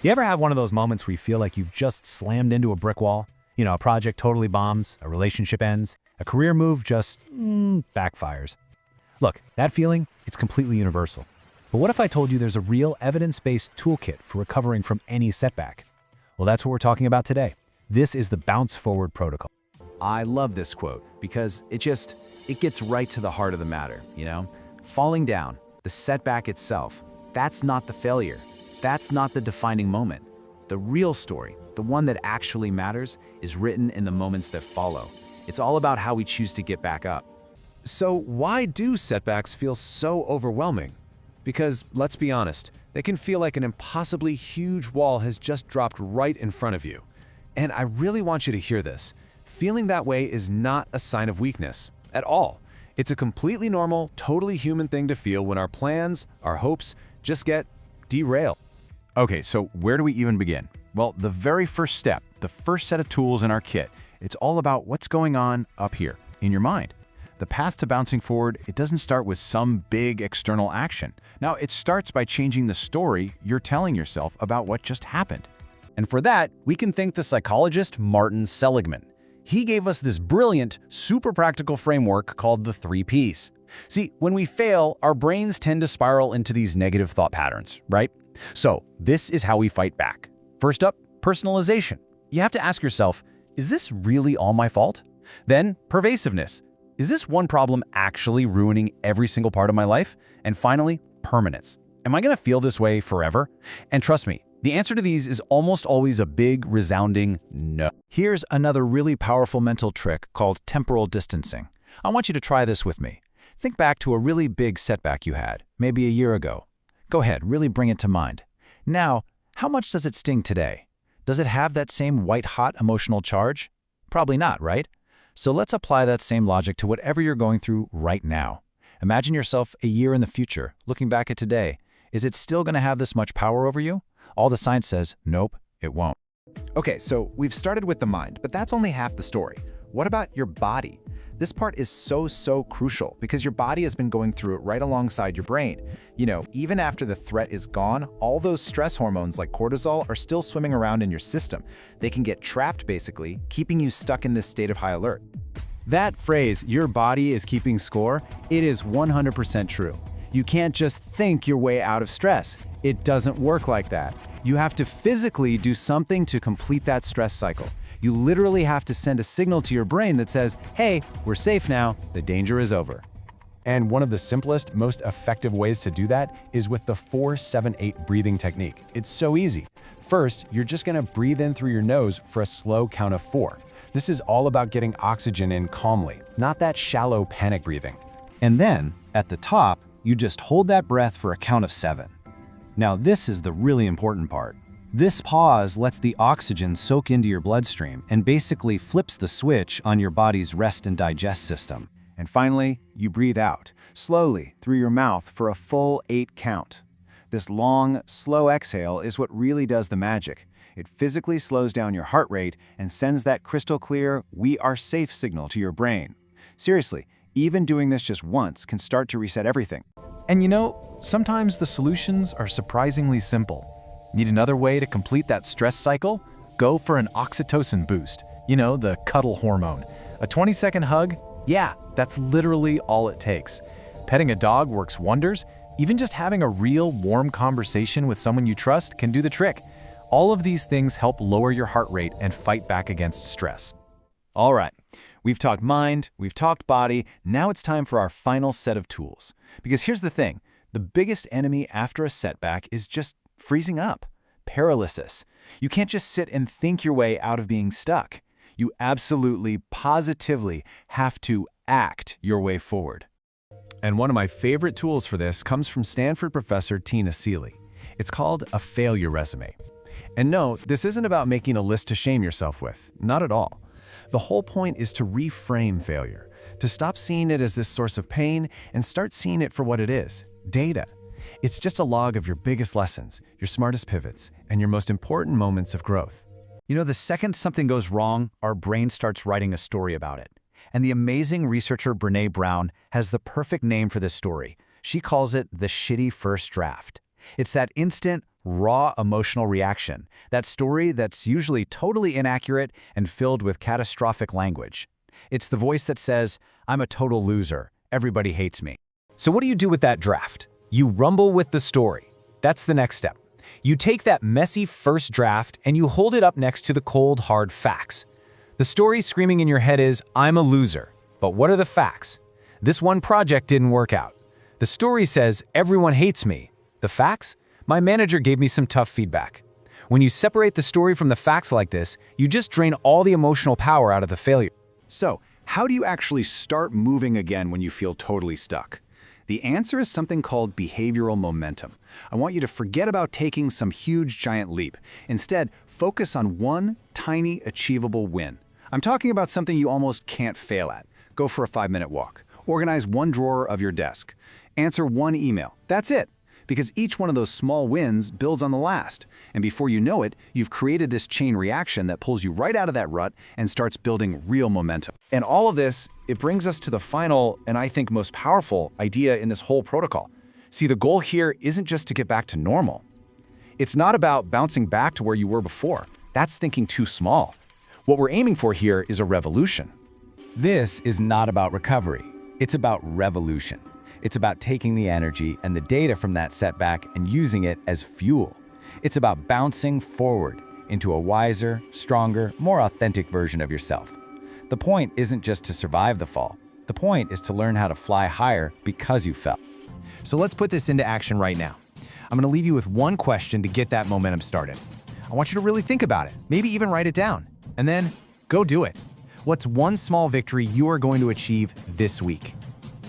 You ever have one of those moments where you feel like you've just slammed into a brick wall? You know, a project totally bombs, a relationship ends, a career move just backfires. Look, that feeling, it's completely universal. But what if I told you there's a real evidence-based toolkit for recovering from any setback? Well, that's what we're talking about today. This is the Bounce Forward Protocol. I love this quote because it gets right to the heart of the matter, Falling down, the setback itself, that's not the failure. That's not the defining moment. The real story, the one that actually matters, is written in the moments that follow. It's all about how we choose to get back up. So why do setbacks feel so overwhelming? Because, let's be honest, they can feel like an impossibly huge wall has just dropped right in front of you. And I really want you to hear this. Feeling that way is not a sign of weakness at all. It's a completely normal, totally human thing to feel when our plans, our hopes, just get derailed. Okay, so where do we even begin? Well, the very first step, the first set of tools in our kit, it's all about what's going on up here, in your mind. The path to bouncing forward, it doesn't start with some big external action. Now, it starts by changing the story you're telling yourself about what just happened. And for that, we can thank the psychologist Martin Seligman. He gave us this brilliant, super practical framework called the 3 Ps. See, when we fail, our brains tend to spiral into these negative thought patterns, right? So this is how we fight back. First up, personalization. You have to ask yourself, is this really all my fault? Then, pervasiveness. Is this one problem actually ruining every single part of my life? And finally, permanence. Am I going to feel this way forever? And trust me, the answer to these is almost always a big, resounding no. Here's another really powerful mental trick called temporal distancing. I want you to try this with me. Think back to a really big setback you had, maybe a year ago. Go ahead, really bring it to mind. Now, how much does it sting today? Does it have that same white-hot emotional charge? Probably not, right? So let's apply that same logic to whatever you're going through right now. Imagine yourself a year in the future, looking back at today. Is it still going to have this much power over you? All the science says, nope, it won't. Okay, so we've started with the mind, but that's only half the story. What about your body? This part is so crucial because your body has been going through it right alongside your brain. Even after the threat is gone, all those stress hormones like cortisol are still swimming around in your system. They can get trapped, basically, keeping you stuck in this state of high alert. That phrase, your body is keeping score, it is 100% true. You can't just think your way out of stress. It doesn't work like that. You have to physically do something to complete that stress cycle. You literally have to send a signal to your brain that says, hey, we're safe now, the danger is over. And one of the simplest, most effective ways to do that is with the 4-7-8 breathing technique. It's so easy. First, you're just going to breathe in through your nose for a slow count of 4. This is all about getting oxygen in calmly, not that shallow panic breathing. And then, at the top, you just hold that breath for a count of 7. Now this is the really important part. This pause lets the oxygen soak into your bloodstream and basically flips the switch on your body's rest and digest system. And finally, you breathe out, slowly through your mouth for a full 8 count. This long, slow exhale is what really does the magic. It physically slows down your heart rate and sends that crystal clear, we are safe signal to your brain. Seriously, even doing this just once can start to reset everything. And sometimes the solutions are surprisingly simple. Need another way to complete that stress cycle? Go for an oxytocin boost. The cuddle hormone. A 20-second hug? Yeah, that's literally all it takes. Petting a dog works wonders. Even just having a real warm conversation with someone you trust can do the trick. All of these things help lower your heart rate and fight back against stress. All right, we've talked mind, we've talked body, now it's time for our final set of tools. Because here's the thing, the biggest enemy after a setback is just freezing up, paralysis. You can't just sit and think your way out of being stuck. You absolutely, positively have to act your way forward. And one of my favorite tools for this comes from Stanford professor Tina Seeley. It's called a failure resume. And no, this isn't about making a list to shame yourself with, not at all. The whole point is to reframe failure, to stop seeing it as this source of pain and start seeing it for what it is, data. It's just a log of your biggest lessons, your smartest pivots, and your most important moments of growth. The second something goes wrong, our brain starts writing a story about it. And the amazing researcher Brené Brown has the perfect name for this story. She calls it the shitty first draft. It's that instant, raw emotional reaction, that story that's usually totally inaccurate and filled with catastrophic language. It's the voice that says, "I'm a total loser. Everybody hates me." So what do you do with that draft? You rumble with the story. That's the next step. You take that messy first draft and you hold it up next to the cold, hard facts. The story screaming in your head is, "I'm a loser." But what are the facts? This one project didn't work out. The story says, "Everyone hates me." The facts? My manager gave me some tough feedback. When you separate the story from the facts like this, you just drain all the emotional power out of the failure. So, how do you actually start moving again when you feel totally stuck? The answer is something called behavioral momentum. I want you to forget about taking some huge giant leap. Instead, focus on one tiny achievable win. I'm talking about something you almost can't fail at. Go for a 5-minute walk. Organize one drawer of your desk. Answer one email. That's it. Because each one of those small wins builds on the last. And before you know it, you've created this chain reaction that pulls you right out of that rut and starts building real momentum. And all of this, it brings us to the final, and I think most powerful, idea in this whole protocol. See, the goal here isn't just to get back to normal. It's not about bouncing back to where you were before. That's thinking too small. What we're aiming for here is a revolution. This is not about recovery. It's about revolution. It's about taking the energy and the data from that setback and using it as fuel. It's about bouncing forward into a wiser, stronger, more authentic version of yourself. The point isn't just to survive the fall. The point is to learn how to fly higher because you fell. So let's put this into action right now. I'm going to leave you with one question to get that momentum started. I want you to really think about it, maybe even write it down, and then go do it. What's one small victory you are going to achieve this week?